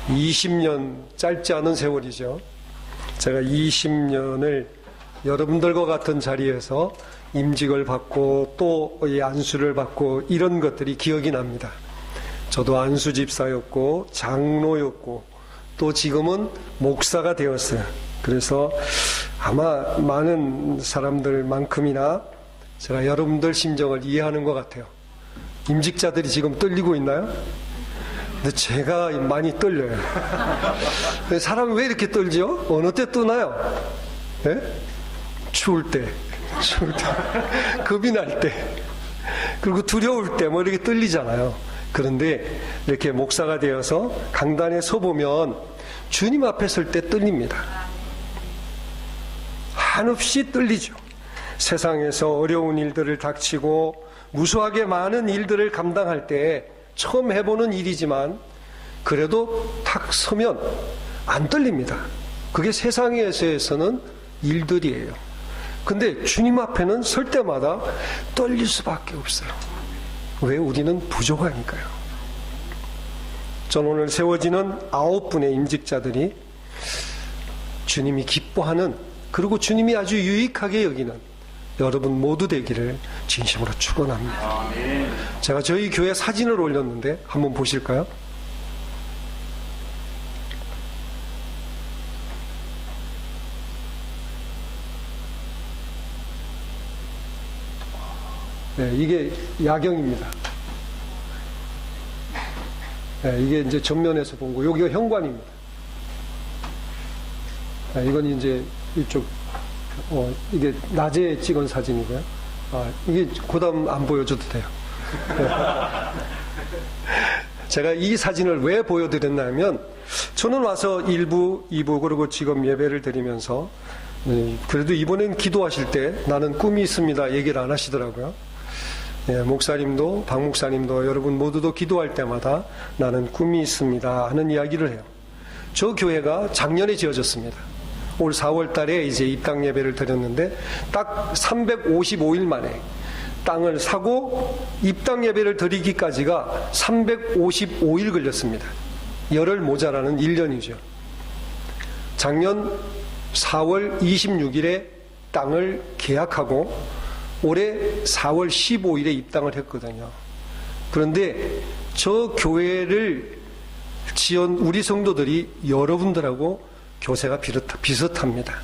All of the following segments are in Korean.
20년, 짧지 않은 세월이죠. 제가 20년을 여러분들과 같은 자리에서 임직을 받고 또 이 안수를 받고 이런 것들이 기억이 납니다. 저도 안수 집사였고 장로였고 또 지금은 목사가 되었어요. 그래서 아마 많은 사람들만큼이나 제가 여러분들 심정을 이해하는 것 같아요. 임직자들이 지금 떨리고 있나요? 근데 제가 많이 떨려요. 사람이 왜 이렇게 떨죠? 어느 때 떠나요? 네? 추울 때, 겁이 날 때, 그리고 두려울 때 뭐 이렇게 떨리잖아요. 그런데 이렇게 목사가 되어서 강단에 서보면 주님 앞에 설 때 떨립니다. 한없이 떨리죠. 세상에서 어려운 일들을 닥치고 무수하게 많은 일들을 감당할 때 처음 해보는 일이지만 그래도 탁 서면 안 떨립니다. 그게 세상에서는 일들이에요. 근데 주님 앞에는 설 때마다 떨릴 수밖에 없어요. 왜? 우리는 부족하니까요. 전 오늘 세워지는 9분의 임직자들이 주님이 기뻐하는, 그리고 주님이 아주 유익하게 여기는 여러분 모두 되기를 진심으로 축원합니다. 제가 저희 교회 사진을 올렸는데 한번 보실까요? 네, 이게 야경입니다. 네, 이게 이제 정면에서 본 거. 여기가 현관입니다. 네, 이건 이제 이쪽, 이게 낮에 찍은 사진이고요. 이게 그다음 안 보여줘도 돼요. 네. 제가 이 사진을 왜 보여드렸냐면, 저는 와서 1부, 2부, 그리고 지금 예배를 드리면서, 그래도 이번엔 기도하실 때 나는 꿈이 있습니다 얘기를 안 하시더라고요. 예, 목사님도 박 목사님도 여러분 모두도 기도할 때마다 나는 꿈이 있습니다 하는 이야기를 해요. 저 교회가 작년에 지어졌습니다. 올 4월 달에 이제 입당 예배를 드렸는데 딱 355일 만에 땅을 사고 입당 예배를 드리기까지가 355일 걸렸습니다. 열흘 모자라는 1년이죠. 작년 4월 26일에 땅을 계약하고 올해 4월 15일에 입당을 했거든요. 그런데 저 교회를 지은 우리 성도들이 여러분들하고 교세가 비슷합니다.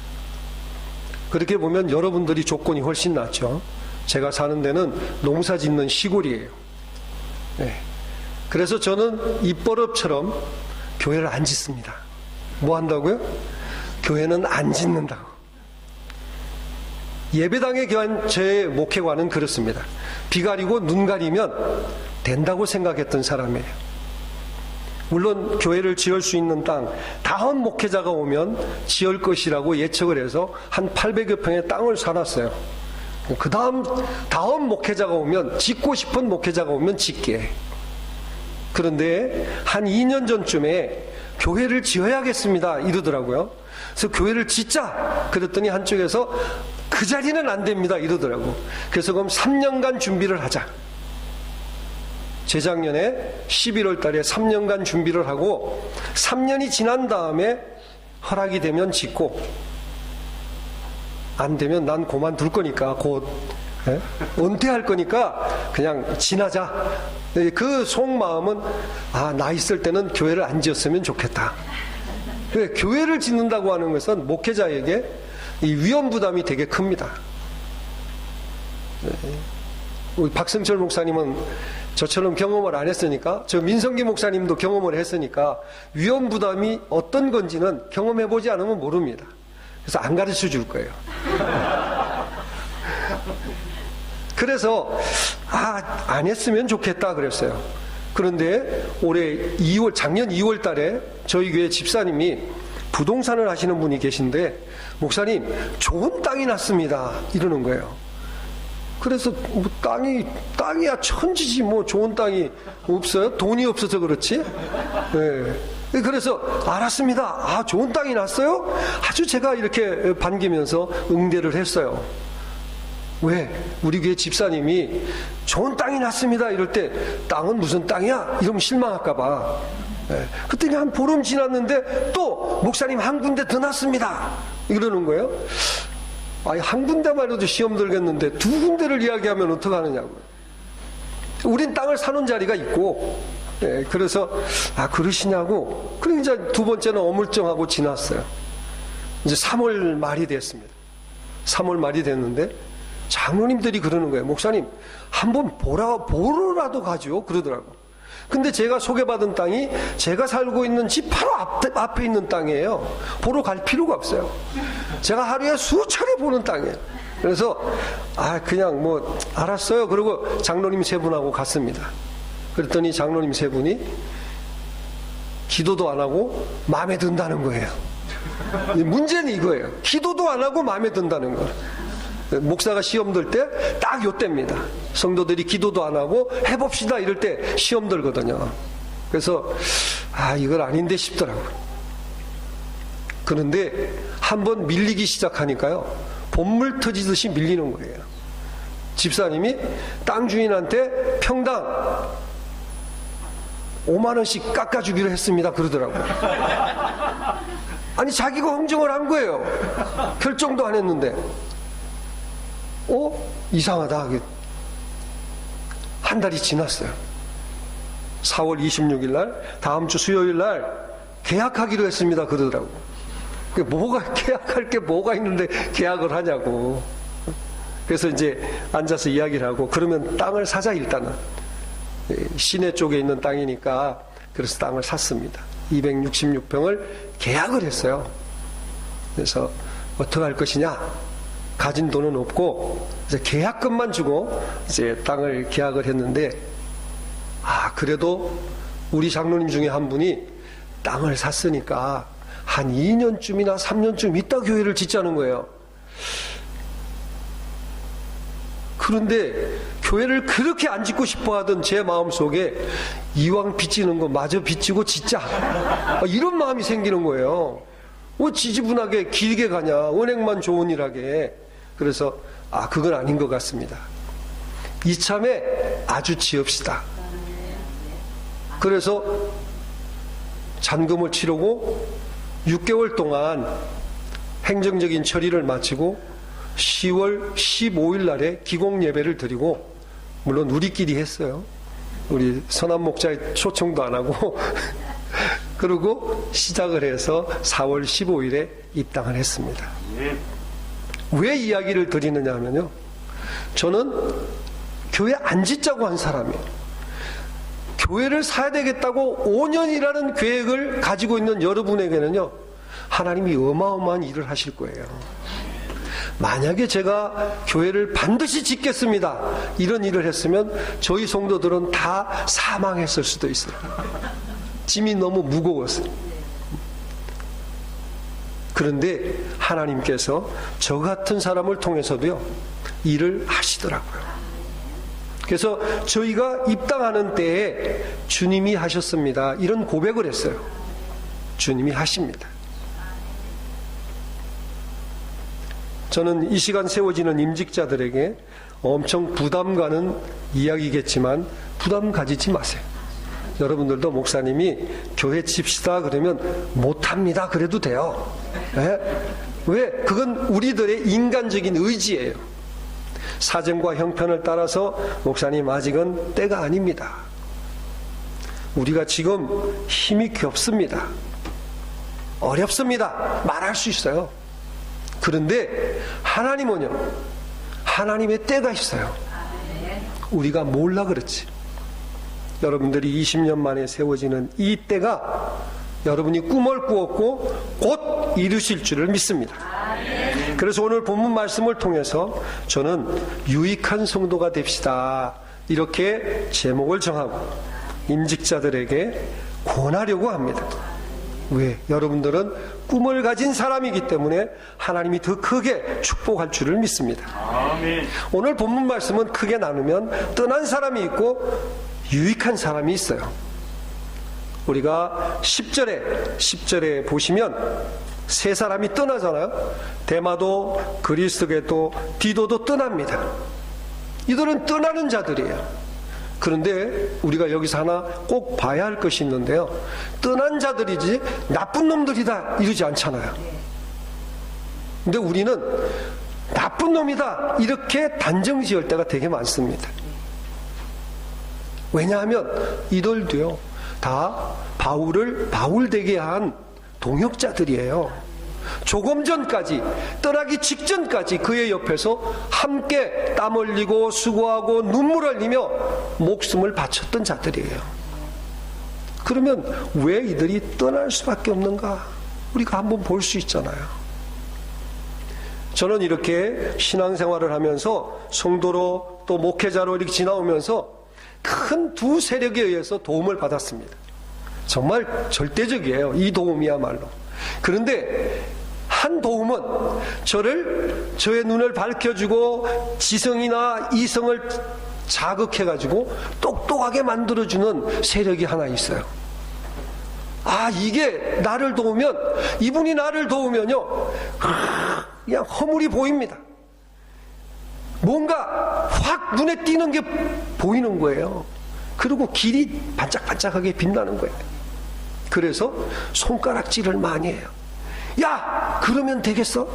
그렇게 보면 여러분들이 조건이 훨씬 낫죠. 제가 사는 데는 농사 짓는 시골이에요. 네. 그래서 저는 입버릇처럼 교회를 안 짓습니다. 뭐 한다고요? 교회는 안 짓는다고. 예배당에 교한 제 목회관은 그렇습니다. 비 가리고 눈 가리면 된다고 생각했던 사람이에요. 물론 교회를 지을 수 있는 땅, 다음 목회자가 오면 지을 것이라고 예측을 해서 한 800여 평의 땅을 사놨어요. 그 다음 목회자가 오면, 짓고 싶은 목회자가 오면 짓게. 그런데 한 2년 전쯤에 교회를 지어야겠습니다 이러더라고요. 그래서 교회를 짓자 그랬더니 한쪽에서 그 자리는 안 됩니다 이러더라고. 그래서 그럼 3년간 준비를 하자. 재작년에 11월 달에 3년간 준비를 하고 3년이 지난 다음에 허락이 되면 짓고, 안 되면 난 그만둘 거니까 곧 은퇴할 거니까 그냥 지나자. 그 속마음은 나 있을 때는 교회를 안 지었으면 좋겠다. 교회를 짓는다고 하는 것은 목회자에게 이 위험 부담이 되게 큽니다. 우리 박승철 목사님은 저처럼 경험을 안 했으니까, 저 민성기 목사님도 경험을 했으니까 위험 부담이 어떤 건지는 경험해보지 않으면 모릅니다. 그래서 안 가르쳐 줄 거예요. 그래서 안 했으면 좋겠다 그랬어요. 그런데 작년 2월 달에 저희 교회 집사님이 부동산을 하시는 분이 계신데, 목사님 좋은 땅이 났습니다 이러는 거예요. 그래서 뭐 땅이야 천지지 뭐 좋은 땅이 없어요? 돈이 없어서 그렇지? 네. 그래서 알았습니다. 좋은 땅이 났어요? 아주 제가 이렇게 반기면서 응대를 했어요. 왜? 우리 교회 집사님이 좋은 땅이 났습니다 이럴 때 땅은 무슨 땅이야? 이러면 실망할까 봐. 그랬더니 한 보름 지났는데 또 목사님 한 군데 더 났습니다 이러는 거예요. 아니 한 군데만 해도 시험 들겠는데 두 군데를 이야기하면 어떡하느냐고요. 우린 땅을 사는 자리가 있고, 그래서 그러시냐고. 그리고 이제 두 번째는 어물쩡하고 지났어요. 이제 3월 말이 됐습니다. 3월 말이 됐는데 장로님들이 그러는 거예요. 목사님 한번 보러라도 가죠 그러더라고. 근데 제가 소개받은 땅이 제가 살고 있는 집 바로 앞에 있는 땅이에요. 보러 갈 필요가 없어요. 제가 하루에 수차례 보는 땅이에요. 그래서 그냥 뭐 알았어요. 그리고 장로님 세 분하고 갔습니다. 그랬더니 장로님 세 분이 기도도 안 하고 마음에 든다는 거예요. 문제는 이거예요. 기도도 안 하고 마음에 든다는 거. 목사가 시험 들 때 딱 요때입니다. 성도들이 기도도 안 하고 해봅시다 이럴 때 시험 들거든요. 그래서 이건 아닌데 싶더라고요. 그런데 한번 밀리기 시작하니까요, 본물 터지듯이 밀리는 거예요. 집사님이 땅 주인한테 평당 5만 원씩 깎아주기로 했습니다 그러더라고요. 아니 자기가 흥정을 한 거예요. 결정도 안 했는데. 이상하다. 한 달이 지났어요. 4월 26일 날, 다음 주 수요일 날 계약하기로 했습니다 그러더라고. 계약할 게 뭐가 있는데 계약을 하냐고. 그래서 이제 앉아서 이야기를 하고, 그러면 땅을 사자 일단은. 시내 쪽에 있는 땅이니까. 그래서 땅을 샀습니다. 266평을 계약을 했어요. 그래서 어떻게 할 것이냐, 가진 돈은 없고 이제 계약금만 주고 이제 땅을 계약을 했는데, 그래도 우리 장로님 중에 한 분이 땅을 샀으니까 한 2년쯤이나 3년쯤 있다 교회를 짓자는 거예요. 그런데 교회를 그렇게 안 짓고 싶어 하던 제 마음속에 이왕 빚지는 거 마저 빚지고 짓자, 이런 마음이 생기는 거예요. 왜 지지분하게 길게 가냐, 은행만 좋은 일 하게. 그래서 그건 아닌 것 같습니다. 이참에 아주 지읍시다. 그래서 잔금을 치르고 6개월 동안 행정적인 처리를 마치고 10월 15일 날에 기공 예배를 드리고, 물론 우리끼리 했어요. 우리 선한 목자의 초청도 안 하고 그리고 시작을 해서 4월 15일에 입당을 했습니다. 왜 이야기를 드리느냐 하면요, 저는 교회 안 짓자고 한 사람이에요. 교회를 사야 되겠다고 5년이라는 계획을 가지고 있는 여러분에게는요, 하나님이 어마어마한 일을 하실 거예요. 만약에 제가 교회를 반드시 짓겠습니다 이런 일을 했으면 저희 성도들은 다 사망했을 수도 있어요. 짐이 너무 무거웠어요. 그런데 하나님께서 저 같은 사람을 통해서도요 일을 하시더라고요. 그래서 저희가 입당하는 때에 주님이 하셨습니다 이런 고백을 했어요. 주님이 하십니다. 저는 이 시간 세워지는 임직자들에게 엄청 부담 가는 이야기겠지만 부담 가지지 마세요. 여러분들도 목사님이 교회 칩시다 그러면 못합니다 그래도 돼요. 왜? 그건 우리들의 인간적인 의지예요. 사정과 형편을 따라서 목사님 아직은 때가 아닙니다. 우리가 지금 힘이 겹습니다. 어렵습니다. 말할 수 있어요. 그런데 하나님은요, 하나님의 때가 있어요. 우리가 몰라 그렇지. 여러분들이 20년 만에 세워지는 이 때가 여러분이 꿈을 꾸었고 곧 이루실 줄을 믿습니다. 그래서 오늘 본문 말씀을 통해서 저는 유익한 성도가 됩시다 이렇게 제목을 정하고 임직자들에게 권하려고 합니다. 왜? 여러분들은 꿈을 가진 사람이기 때문에 하나님이 더 크게 축복할 줄을 믿습니다. 아멘. 오늘 본문 말씀은 크게 나누면 떠난 사람이 있고 유익한 사람이 있어요. 우리가 10절에 보시면 세 사람이 떠나잖아요. 데마도, 그리스도도, 디도도 떠납니다. 이들은 떠나는 자들이에요. 그런데 우리가 여기서 하나 꼭 봐야 할 것이 있는데요. 떠난 자들이지 나쁜 놈들이다 이러지 않잖아요. 근데 우리는 나쁜 놈이다 이렇게 단정 지을 때가 되게 많습니다. 왜냐하면 이들도요 다 바울을 바울되게 한 동역자들이에요. 조금 전까지, 떠나기 직전까지 그의 옆에서 함께 땀 흘리고 수고하고 눈물 흘리며 목숨을 바쳤던 자들이에요. 그러면 왜 이들이 떠날 수밖에 없는가? 우리가 한번 볼 수 있잖아요. 저는 이렇게 신앙생활을 하면서 성도로 또 목회자로 이렇게 지나오면서 큰 두 세력에 의해서 도움을 받았습니다. 정말 절대적이에요. 이 도움이야말로. 그런데 한 도움은 저의 눈을 밝혀주고 지성이나 이성을 자극해가지고 똑똑하게 만들어주는 세력이 하나 있어요. 아, 이게 나를 도우면, 이분이 나를 도우면요, 그냥 허물이 보입니다. 뭔가 확 눈에 띄는 게 보이는 거예요. 그리고 길이 반짝반짝하게 빛나는 거예요. 그래서 손가락질을 많이 해요. 야, 그러면 되겠어?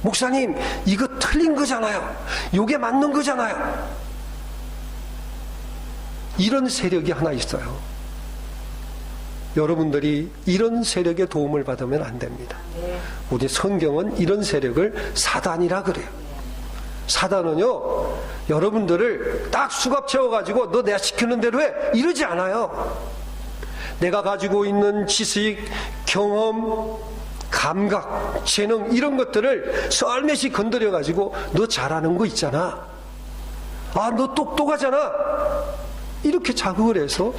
목사님, 이거 틀린 거잖아요. 이게 맞는 거잖아요. 이런 세력이 하나 있어요. 여러분들이 이런 세력의 도움을 받으면 안 됩니다. 우리 성경은 이런 세력을 사단이라 그래요. 사단은요, 여러분들을 딱 수갑 채워가지고 너 내가 시키는 대로 해 이러지 않아요. 내가 가지고 있는 지식, 경험, 감각, 재능 이런 것들을 썰매시 건드려가지고 너 잘하는 거 있잖아. 아, 너 똑똑하잖아. 이렇게 자극을 해서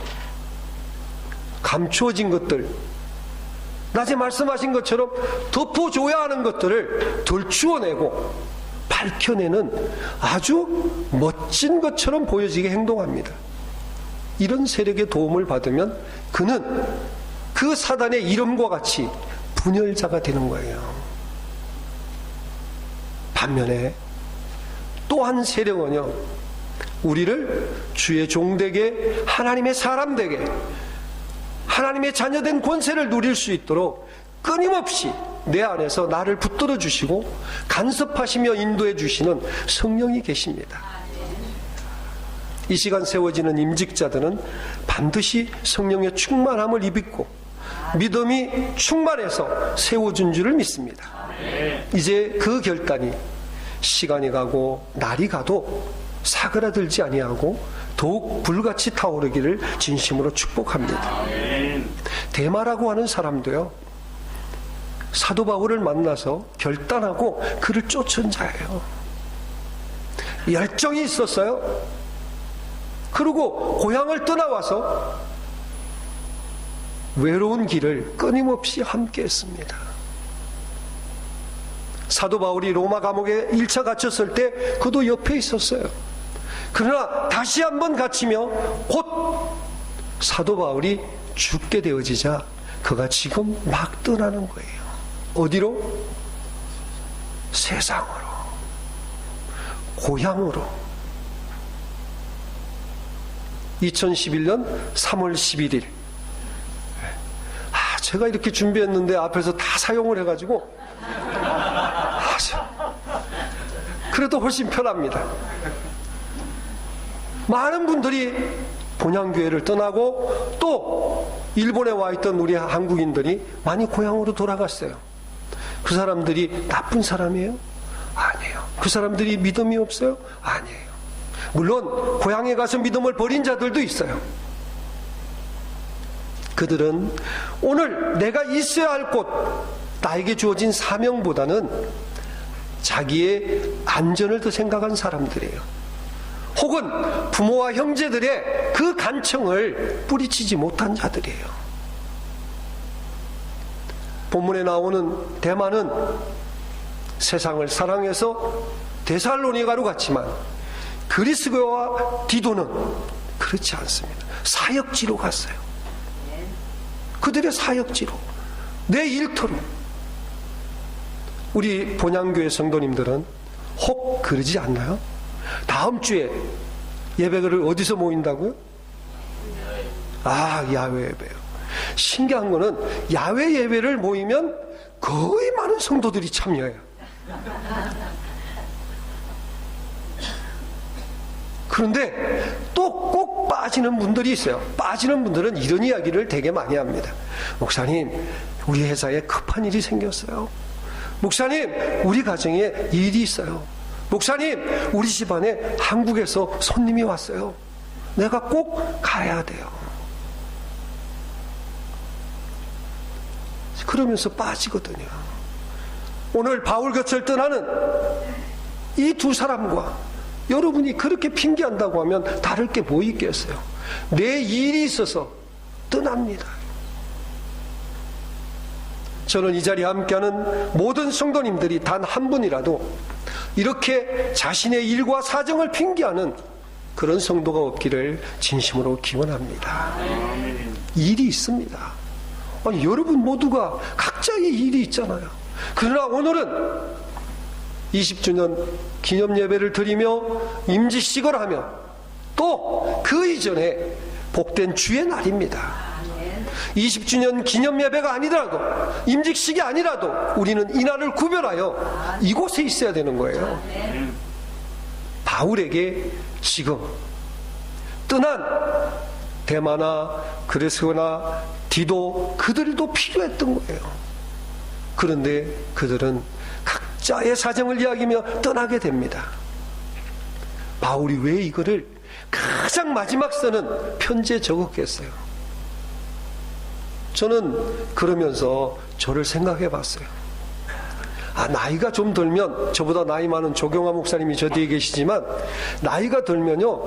감추어진 것들, 낮에 말씀하신 것처럼 덮어줘야 하는 것들을 들추어내고 밝혀내는 아주 멋진 것처럼 보여지게 행동합니다. 이런 세력의 도움을 받으면 그는 그 사단의 이름과 같이 분열자가 되는 거예요. 반면에 또 한 세력은요, 우리를 주의 종되게, 하나님의 사람되게, 하나님의 자녀된 권세를 누릴 수 있도록 끊임없이 내 안에서 나를 붙들어 주시고 간섭하시며 인도해 주시는 성령이 계십니다. 이 시간 세워지는 임직자들은 반드시 성령의 충만함을 입고 믿음이 충만해서 세워준 줄을 믿습니다. 이제 그 결단이 시간이 가고 날이 가도 사그라들지 아니하고 더욱 불같이 타오르기를 진심으로 축복합니다. 데마라고 하는 사람도요, 사도 바울을 만나서 결단하고 그를 쫓은 자예요. 열정이 있었어요. 그리고 고향을 떠나와서 외로운 길을 끊임없이 함께 했습니다. 사도 바울이 로마 감옥에 1차 갇혔을 때 그도 옆에 있었어요. 그러나 다시 한번 갇히며 곧 사도 바울이 죽게 되어지자 그가 지금 막 떠나는 거예요. 어디로? 세상으로, 고향으로. 2011년 3월 11일. 제가 이렇게 준비했는데 앞에서 다 사용을 해가지고 그래도 훨씬 편합니다. 많은 분들이 본향교회를 떠나고 또 일본에 와 있던 우리 한국인들이 많이 고향으로 돌아갔어요. 그 사람들이 나쁜 사람이에요? 아니에요. 그 사람들이 믿음이 없어요? 아니에요. 물론 고향에 가서 믿음을 버린 자들도 있어요. 그들은 오늘 내가 있어야 할 곳, 나에게 주어진 사명보다는 자기의 안전을 더 생각한 사람들이에요. 혹은 부모와 형제들의 그 간청을 뿌리치지 못한 자들이에요. 본문에 나오는 데마는 세상을 사랑해서 데살로니가로 갔지만 그리스도와 디도는 그렇지 않습니다. 사역지로 갔어요. 그들의 사역지로, 내 일터로. 우리 본향교회 성도님들은 혹 그러지 않나요? 다음 주에 예배를 어디서 모인다고요? 야외 예배요. 신기한 거는 야외 예배를 모이면 거의 많은 성도들이 참여해요. 그런데 또 꼭 빠지는 분들이 있어요. 빠지는 분들은 이런 이야기를 되게 많이 합니다. 목사님, 우리 회사에 급한 일이 생겼어요. 목사님, 우리 가정에 일이 있어요. 목사님, 우리 집안에 한국에서 손님이 왔어요. 내가 꼭 가야 돼요. 그러면서 빠지거든요. 오늘 바울곁을 떠나는 이 두 사람과 여러분이 그렇게 핑계한다고 하면 다를 게 뭐 있겠어요? 내 일이 있어서 떠납니다. 저는 이 자리에 함께하는 모든 성도님들이 단 한 분이라도 이렇게 자신의 일과 사정을 핑계하는 그런 성도가 없기를 진심으로 기원합니다. 일이 있습니다. 아니, 여러분 모두가 각자의 일이 있잖아요. 그러나 오늘은 20주년 기념 예배를 드리며 임지식을 하며 또 그 이전에 복된 주의 날입니다. 20주년 기념 예배가 아니더라도 임직식이 아니라도 우리는 이 날을 구별하여 이곳에 있어야 되는 거예요. 바울에게 지금 떠난 데마나 그레스나 디도 그들도 필요했던 거예요. 그런데 그들은 각자의 사정을 이야기하며 떠나게 됩니다. 바울이 왜 이거를 가장 마지막 쓰는 편지에 적었겠어요? 저는 그러면서 저를 생각해 봤어요. 나이가 좀 들면, 저보다 나이 많은 조경화 목사님이 저 뒤에 계시지만, 나이가 들면요,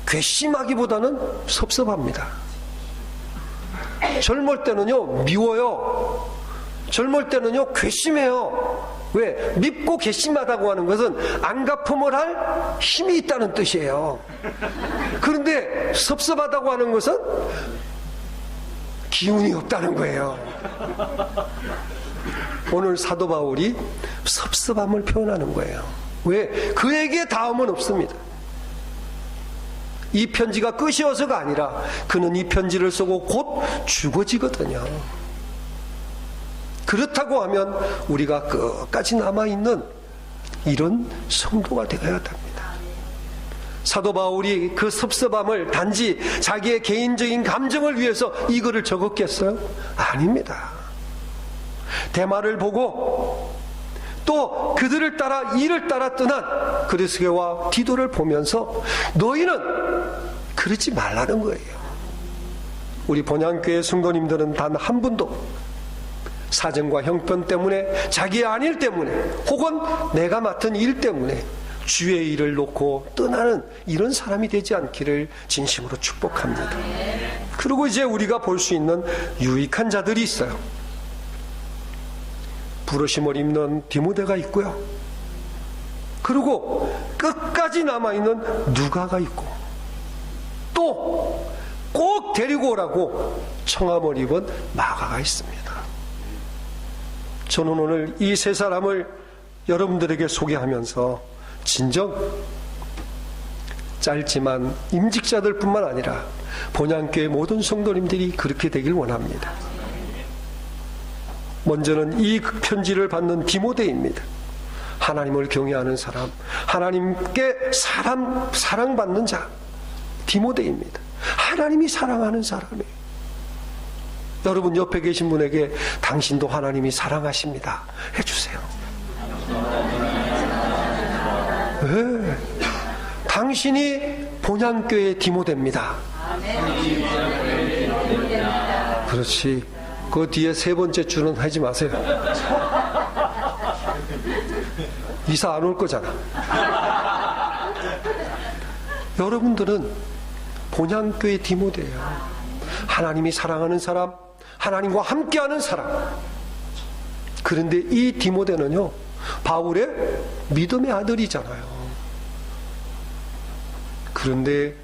괘씸하기보다는 섭섭합니다. 젊을 때는요, 미워요. 젊을 때는요, 괘씸해요. 왜? 밉고 괘씸하다고 하는 것은 안 갚음을 할 힘이 있다는 뜻이에요. 그런데 섭섭하다고 하는 것은 기운이 없다는 거예요. 오늘 사도 바울이 섭섭함을 표현하는 거예요. 왜? 그에게 다음은 없습니다. 이 편지가 끝이어서가 아니라 그는 이 편지를 쓰고 곧 죽어지거든요. 그렇다고 하면 우리가 끝까지 남아있는 이런 성도가 되어야 합니다. 사도 바울이 그 섭섭함을 단지 자기의 개인적인 감정을 위해서 이거를 적었겠어요? 아닙니다. 대마를 보고 또 그들을 따라 이를 따라 떠난 그레스게와 디도를 보면서 너희는 그러지 말라는 거예요. 우리 본향교회 성도님들은 단 한 분도 사정과 형편 때문에, 자기의 안일 때문에, 혹은 내가 맡은 일 때문에 주의 일을 놓고 떠나는 이런 사람이 되지 않기를 진심으로 축복합니다. 그리고 이제 우리가 볼 수 있는 유익한 자들이 있어요. 부르심을 입는 디모데가 있고요. 그리고 끝까지 남아있는 누가가 있고, 또 꼭 데리고 오라고 청함을 입은 마가가 있습니다. 저는 오늘 이 세 사람을 여러분들에게 소개하면서 진정 짧지만 임직자들 뿐만 아니라 본향교회 모든 성도님들이 그렇게 되길 원합니다. 먼저는 이 편지를 받는 디모데입니다. 하나님을 경외하는 사람, 하나님께 사랑받는 자, 디모데입니다. 하나님이 사랑하는 사람이에요. 여러분 옆에 계신 분에게 당신도 하나님이 사랑하십니다 해주세요. 네. 당신이 본향교회 디모데입니다. 그렇지. 그 뒤에 세 번째 줄은 하지 마세요. 이사 안 올 거잖아. 여러분들은 본향교회 디모데예요. 하나님이 사랑하는 사람, 하나님과 함께하는 사람. 그런데 이 디모데는요, 바울의 믿음의 아들이잖아요. 그런데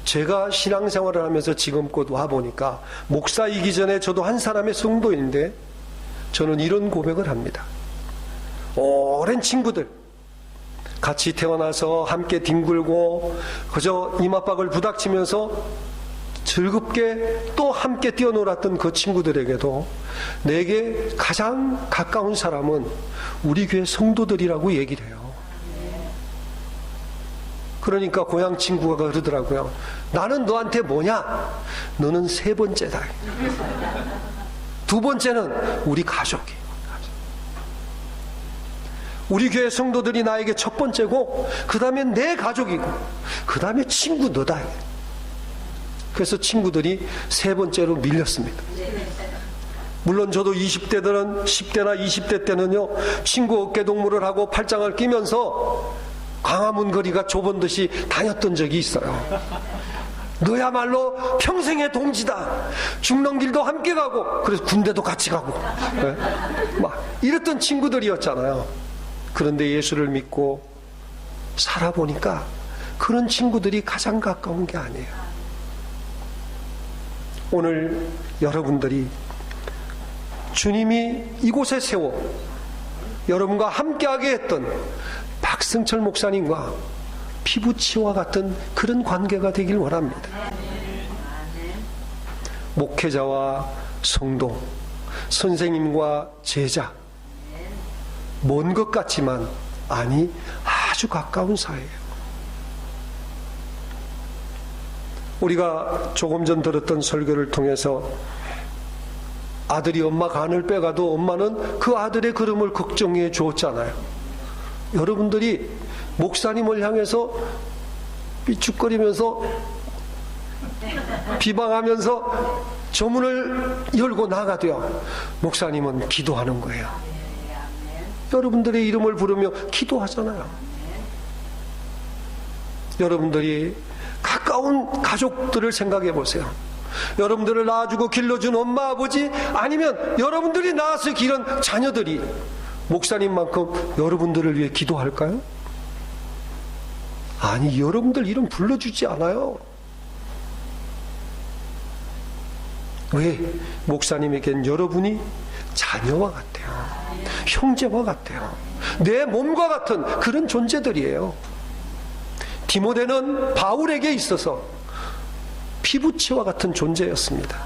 제가 신앙생활을 하면서 지금껏 와보니까, 목사이기 전에 저도 한 사람의 성도인데 저는 이런 고백을 합니다. 오랜 친구들, 같이 태어나서 함께 뒹굴고 그저 이마박을 부닥치면서 즐겁게 또 함께 뛰어놀았던 그 친구들에게도 내게 가장 가까운 사람은 우리 교회 성도들이라고 얘기를 해요. 그러니까 고향 친구가 그러더라고요. 나는 너한테 뭐냐? 너는 세 번째다. 두 번째는 우리 가족이. 우리 교회 성도들이 나에게 첫 번째고, 그 다음에 내 가족이고, 그 다음에 친구 너다. 그래서 친구들이 세 번째로 밀렸습니다. 물론 저도 20대들은 10대나 20대 때는요, 친구 어깨 동무를 하고 팔짱을 끼면서 광화문 거리가 좁은 듯이 다녔던 적이 있어요. 너야말로 평생의 동지다. 죽는 길도 함께 가고, 그래서 군대도 같이 가고, 네? 막 이랬던 친구들이었잖아요. 그런데 예수를 믿고 살아보니까 그런 친구들이 가장 가까운 게 아니에요. 오늘 여러분들이 주님이 이곳에 세워 여러분과 함께하게 했던 박승철 목사님과 피부치와 같은 그런 관계가 되길 원합니다. 목회자와 성도, 선생님과 제자, 먼 것 같지만 아니 아주 가까운 사이예요. 우리가 조금 전 들었던 설교를 통해서 아들이 엄마 간을 빼가도 엄마는 그 아들의 걸음을 걱정해 주었잖아요. 여러분들이 목사님을 향해서 삐죽거리면서 비방하면서 저문을 열고 나가도요, 목사님은 기도하는 거예요. 여러분들의 이름을 부르며 기도하잖아요. 여러분들이 가까운 가족들을 생각해 보세요. 여러분들을 낳아주고 길러준 엄마 아버지, 아니면 여러분들이 낳아서 기른 자녀들이 목사님만큼 여러분들을 위해 기도할까요? 아니, 여러분들 이름 불러주지 않아요. 왜? 목사님에겐 여러분이 자녀와 같아요. 형제와 같아요. 내 몸과 같은 그런 존재들이에요. 디모데는 바울에게 있어서 피부치와 같은 존재였습니다.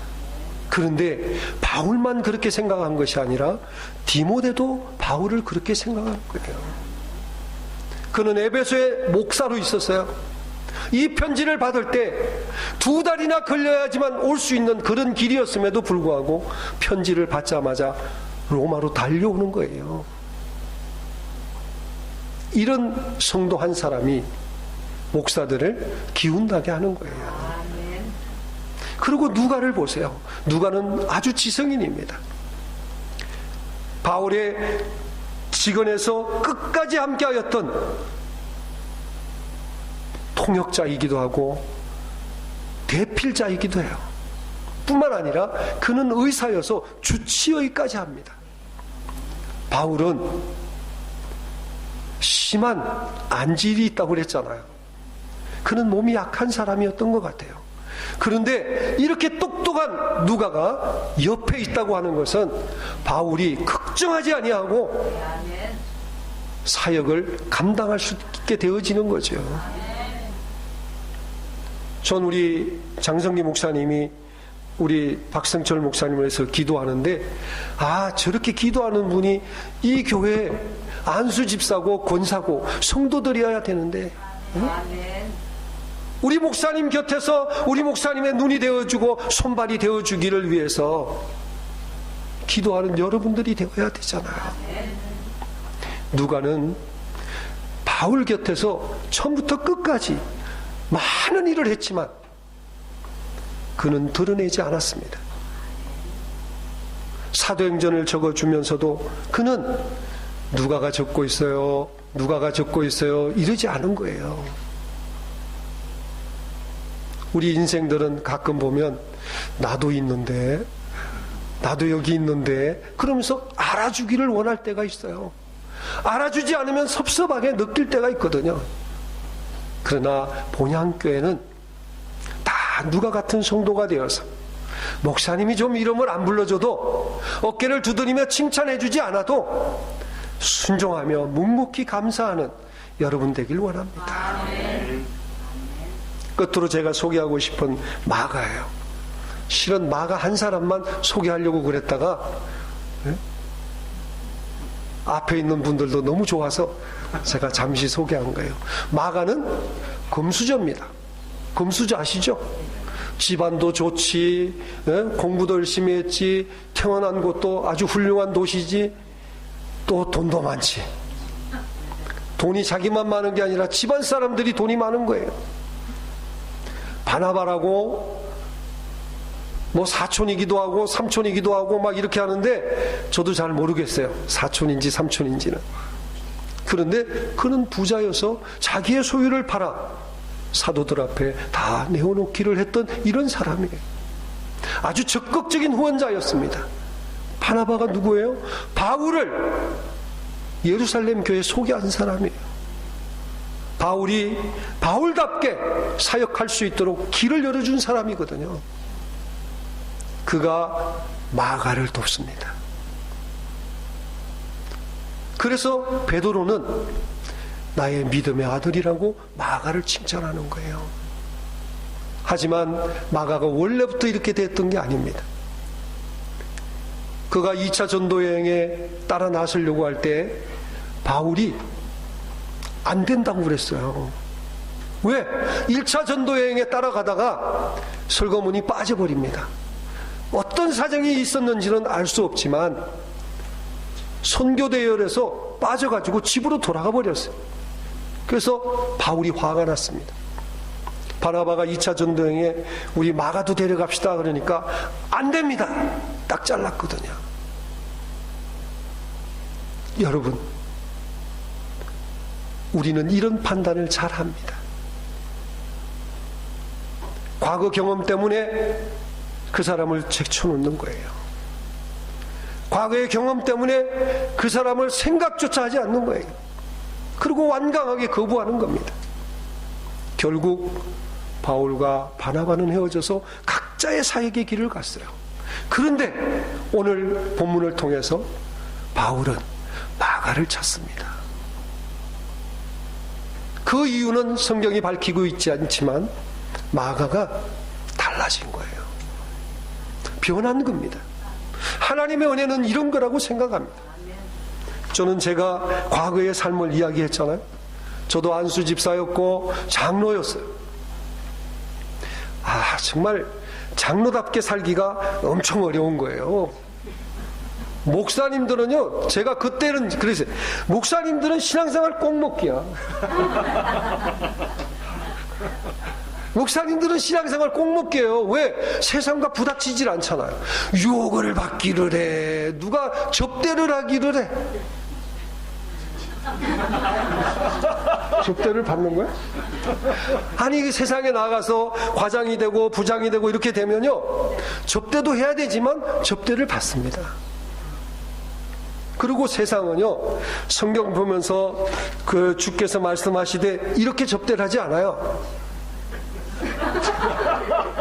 그런데 바울만 그렇게 생각한 것이 아니라 디모데도 바울을 그렇게 생각하는 거예요. 그는 에베소의 목사로 있었어요. 이 편지를 받을 때 2달이나 걸려야지만 올 수 있는 그런 길이었음에도 불구하고 편지를 받자마자 로마로 달려오는 거예요. 이런 성도 한 사람이 목사들을 기운나게 하는 거예요. 그리고 누가를 보세요. 누가는 아주 지성인입니다. 바울의 직언에서 끝까지 함께하였던 통역자이기도 하고 대필자이기도 해요. 뿐만 아니라 그는 의사여서 주치의까지 합니다. 바울은 심한 안질이 있다고 그랬잖아요. 그는 몸이 약한 사람이었던 것 같아요. 그런데 이렇게 똑똑한 누가가 옆에 있다고 하는 것은 바울이 걱정하지 아니하고 사역을 감당할 수 있게 되어지는 거죠. 전 우리 장성기 목사님이 우리 박승철 목사님을 해서 기도하는데, 저렇게 기도하는 분이 이 교회에 안수 집사고 권사고 성도들이어야 되는데, 우리 목사님 곁에서 우리 목사님의 눈이 되어주고 손발이 되어주기를 위해서 기도하는 여러분들이 되어야 되잖아요. 누가는 바울 곁에서 처음부터 끝까지 많은 일을 했지만 그는 드러내지 않았습니다. 사도행전을 적어주면서도 그는 누가가 적고 있어요, 누가가 적고 있어요 이러지 않은 거예요. 우리 인생들은 가끔 보면 나도 있는데, 나도 여기 있는데 그러면서 알아주기를 원할 때가 있어요. 알아주지 않으면 섭섭하게 느낄 때가 있거든요. 그러나 본향교회는 다 누가 같은 성도가 되어서 목사님이 좀 이름을 안 불러줘도 어깨를 두드리며 칭찬해주지 않아도 순종하며 묵묵히 감사하는 여러분 되길 원합니다. 끝으로 제가 소개하고 싶은 마가예요. 실은 마가 한 사람만 소개하려고 그랬다가 앞에 있는 분들도 너무 좋아서 제가 잠시 소개한 거예요. 마가는 금수저입니다. 금수저 아시죠? 집안도 좋지, 공부도 열심히 했지, 태어난 곳도 아주 훌륭한 도시지, 또 돈도 많지. 돈이 자기만 많은 게 아니라 집안 사람들이 돈이 많은 거예요. 바나바라고 뭐 사촌이기도 하고 삼촌이기도 하고 막 이렇게 하는데 저도 잘 모르겠어요. 사촌인지 삼촌인지는. 그런데 그는 부자여서 자기의 소유를 팔아 사도들 앞에 다 내어놓기를 했던 이런 사람이에요. 아주 적극적인 후원자였습니다. 바나바가 누구예요? 바울을 예루살렘 교회에 소개한 사람이에요. 바울이 바울답게 사역할 수 있도록 길을 열어준 사람이거든요. 그가 마가를 돕습니다. 그래서 베드로는 나의 믿음의 아들이라고 마가를 칭찬하는 거예요. 하지만 마가가 원래부터 이렇게 됐던 게 아닙니다. 그가 2차 전도 여행에 따라 나서려고 할 때 바울이 안 된다고 그랬어요. 왜? 1차 전도 여행에 따라가다가 설거문이 빠져버립니다. 어떤 사정이 있었는지는 알 수 없지만 선교대열에서 빠져가지고 집으로 돌아가 버렸어요. 그래서 바울이 화가 났습니다. 바나바가 2차 전도여행에 우리 마가도 데려갑시다 그러니까 안 됩니다. 딱 잘랐거든요. 여러분, 우리는 이런 판단을 잘 합니다. 과거 경험 때문에 그 사람을 제쳐놓는 거예요. 과거의 경험 때문에 그 사람을 생각조차 하지 않는 거예요. 그리고 완강하게 거부하는 겁니다. 결국 바울과 바나바는 헤어져서 각자의 사역의 길을 갔어요. 그런데 오늘 본문을 통해서 바울은 마가를 찾습니다. 그 이유는 성경이 밝히고 있지 않지만 마가가 달라진 거예요. 변한 겁니다. 하나님의 은혜는 이런 거라고 생각합니다. 저는 제가 과거의 삶을 이야기했잖아요. 저도 안수 집사였고 장로였어요. 정말 장로답게 살기가 엄청 어려운 거예요. 목사님들은요, 제가 그때는 그랬어요. 목사님들은 신앙생활 꼭 먹기야. 목사님들은 신앙생활 꼭 먹게요. 왜? 세상과 부닥치질 않잖아요. 유혹을 받기를 해. 누가 접대를 하기를 해. 접대를 받는 거야? 아니, 세상에 나가서 과장이 되고 부장이 되고 이렇게 되면요, 접대도 해야 되지만 접대를 받습니다. 그리고 세상은요, 성경 보면서 그 주께서 말씀하시되 이렇게 접대를 하지 않아요.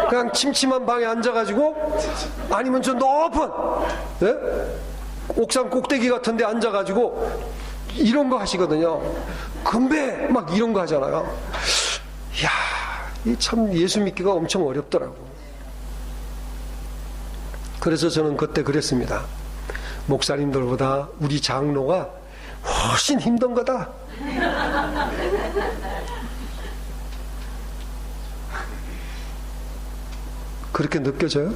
그냥 침침한 방에 앉아가지고, 아니면 저 높은 옥상 꼭대기 같은 데 앉아가지고 이런 거 하시거든요. 금배 막 이런 거 하잖아요. 이야, 참 예수 믿기가 엄청 어렵더라고. 그래서 저는 그때 그랬습니다. 목사님들보다 우리 장로가 훨씬 힘든 거다. 그렇게 느껴져요?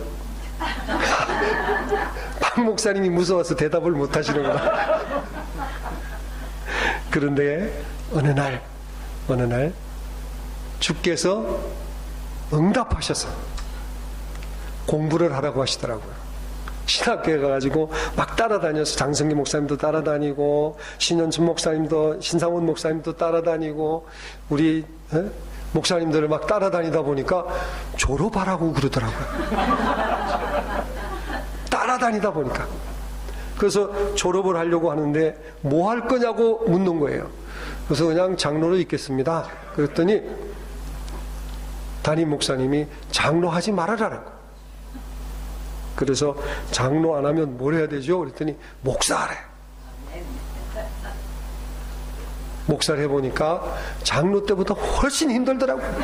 박 목사님이 무서워서 대답을 못 하시는구나. 그런데 어느 날 주께서 응답하셔서 공부를 하라고 하시더라고요. 신학교에 가가지고 막 따라다녀서 장성기 목사님도 따라다니고 신현춘 목사님도, 신상원 목사님도 따라다니고 우리 목사님들을 막 따라다니다 보니까 졸업하라고 그러더라고요. 따라다니다 보니까. 그래서 졸업을 하려고 하는데 뭐 할 거냐고 묻는 거예요. 그래서 그냥 장로로 있겠습니다. 그랬더니 담임 목사님이 장로하지 말아라라고. 그래서 장로 안 하면 뭘 해야 되죠? 그랬더니 목사하래. 목사를 해보니까 장로 때보다 훨씬 힘들더라고요.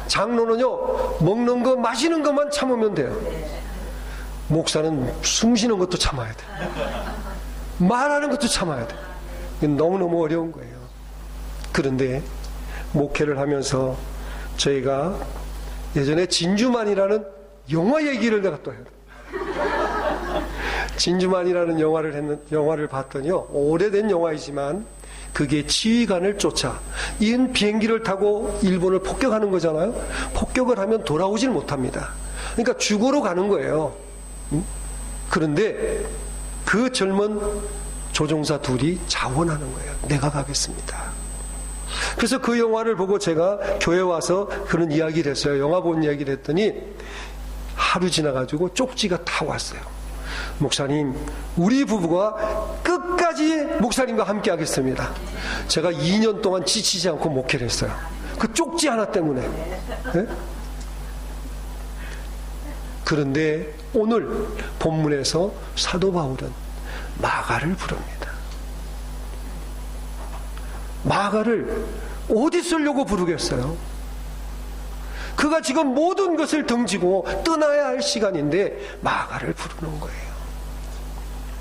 장로는요, 먹는 거, 마시는 것만 참으면 돼요. 목사는 숨 쉬는 것도 참아야 돼. 말하는 것도 참아야 돼. 너무너무 어려운 거예요. 그런데 목회를 하면서 저희가 예전에 진주만이라는 영화 얘기를 내가 또 해요. 진주만이라는 영화를 봤더니요, 오래된 영화이지만 그게 지휘관을 쫓아 이 비행기를 타고 일본을 폭격하는 거잖아요. 폭격을 하면 돌아오질 못합니다. 그러니까 죽으러 가는 거예요. 그런데 그 젊은 조종사 둘이 자원하는 거예요. 내가 가겠습니다. 그래서 그 영화를 보고 제가 교회 와서 그런 이야기를 했어요. 영화 본 이야기를 했더니 하루 지나가지고 쪽지가 다 왔어요. 목사님, 우리 부부가 끝까지 목사님과 함께 하겠습니다. 제가 2년 동안 지치지 않고 목회를 했어요. 그 쪽지 하나 때문에. 네? 그런데 오늘 본문에서 사도 바울은 마가를 부릅니다. 마가를 어디 쓰려고 부르겠어요? 그가 지금 모든 것을 등지고 떠나야 할 시간인데 마가를 부르는 거예요.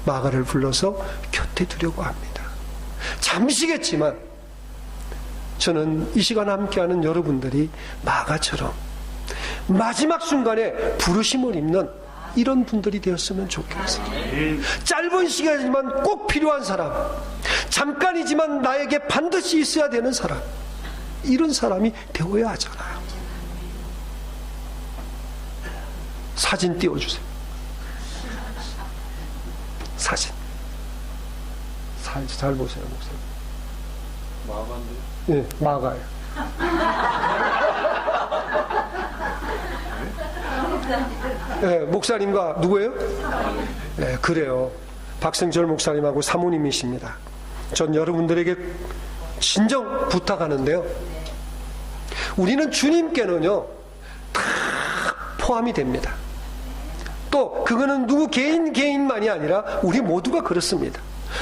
마가를 불러서 곁에 두려고 합니다. 잠시겠지만 저는 이 시간 함께하는 여러분들이 마가처럼 마지막 순간에 부르심을 입는 이런 분들이 되었으면 좋겠어요. 짧은 시간이지만 꼭 필요한 사람, 잠깐이지만 나에게 반드시 있어야 되는 사람, 이런 사람이 되어야 하잖아요. 사진 띄워주세요. 사진 잘 보세요, 목사님. 마가인데? 네, 마가예요. 네, 목사님과 누구예요? 네, 그래요. 박승철 목사님하고 사모님이십니다. 전 여러분들에게 진정 부탁하는데요. 우리는 주님께는요, 다 포함이 됩니다. 또 그거는 누구 개인만이 아니라 우리 모두가 그렇습니다.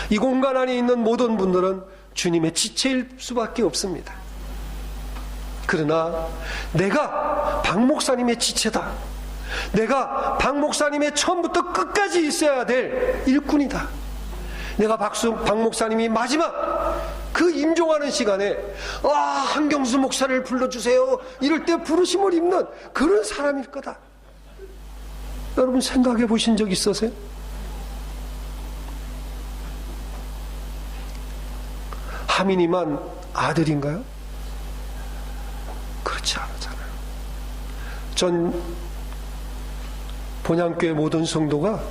이 공간 안에 있는 모든 분들은 주님의 지체일 수밖에 없습니다. 그러나 내가 박 목사님의 지체다, 내가 박 목사님의 처음부터 끝까지 있어야 될 일꾼이다, 내가 박 목사님이 마지막 그 임종하는 시간에 한경수 목사를 불러주세요 이럴 때 부르심을 입는 그런 사람일 거다. 여러분 생각해 보신 적 있으세요? 하민이만 아들인가요? 그렇지 않았잖아요. 전 본향교회 모든 성도가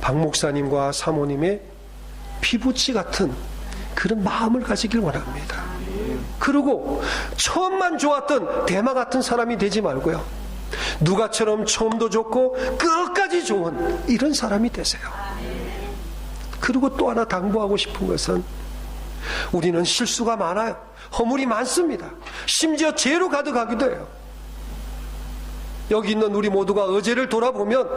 박 목사님과 사모님의 피부치 같은 그런 마음을 가지길 원합니다. 그리고 처음만 좋았던 대마 같은 사람이 되지 말고요, 누가처럼 처음도 좋고 끝까지 좋은 이런 사람이 되세요. 그리고 또 하나 당부하고 싶은 것은 우리는 실수가 많아요. 허물이 많습니다. 심지어 죄로 가득하기도 해요. 여기 있는 우리 모두가 어제를 돌아보면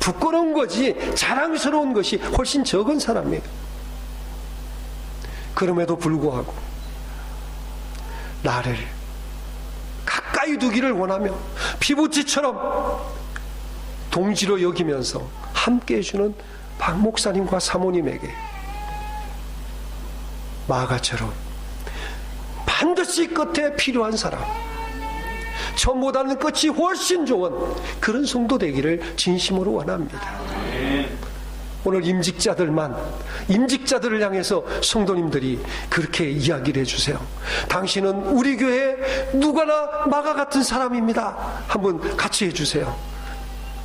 부끄러운 거지 자랑스러운 것이 훨씬 적은 사람이에요. 그럼에도 불구하고 나를 가까이 두기를 원하며 피부치처럼 동지로 여기면서 함께 해주는 박 목사님과 사모님에게 마가처럼 반드시 끝에 필요한 사람, 처음보다는 끝이 훨씬 좋은 그런 성도 되기를 진심으로 원합니다. 오늘 임직자들을 향해서 성도님들이 그렇게 이야기를 해주세요. 당신은 우리 교회 누가나 마가 같은 사람입니다. 한번 같이 해주세요.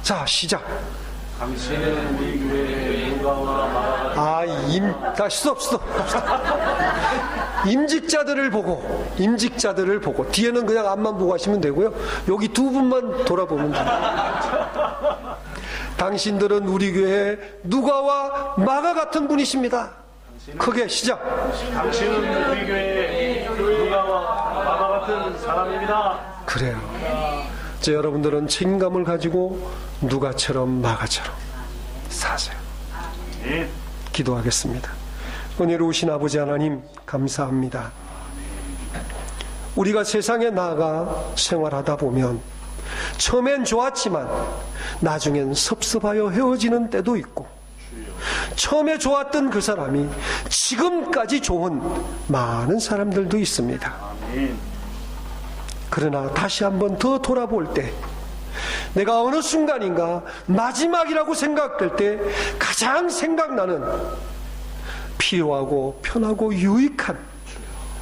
자, 시작. 당신은 우리 교회 누가와 마가 스톱. 임직자들을 보고 뒤에는 그냥 앞만 보고 하시면 되고요. 여기 두 분만 돌아보면 됩니다. 당신들은 우리 교회 누가와 마가 같은 분이십니다. 크게 시작. 당신은 우리 교회 누가와 마가 같은 사람입니다. 그래요. 이제 여러분들은 책임감을 가지고 누가처럼 마가처럼 사세요. 기도하겠습니다. 은혜로우신 아버지 하나님 감사합니다. 우리가 세상에 나아가 생활하다 보면 처음엔 좋았지만 나중엔 섭섭하여 헤어지는 때도 있고, 처음에 좋았던 그 사람이 지금까지 좋은 많은 사람들도 있습니다. 그러나 다시 한번 더 돌아볼 때 내가 어느 순간인가 마지막이라고 생각될 때 가장 생각나는 필요하고 편하고 유익한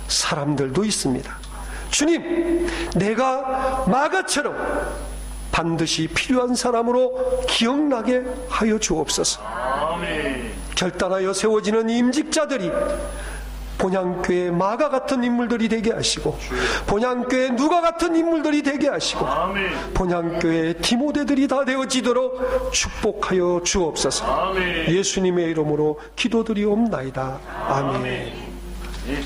사람들도 있습니다. 주님, 내가 마가처럼 반드시 필요한 사람으로 기억나게 하여 주옵소서. 아멘. 결단하여 세워지는 임직자들이 본향교회 마가 같은 인물들이 되게 하시고, 본향교회 누가 같은 인물들이 되게 하시고, 아멘. 본향교회 디모데들이 다 되어지도록 축복하여 주옵소서. 아멘. 예수님의 이름으로 기도드리옵나이다. 아멘.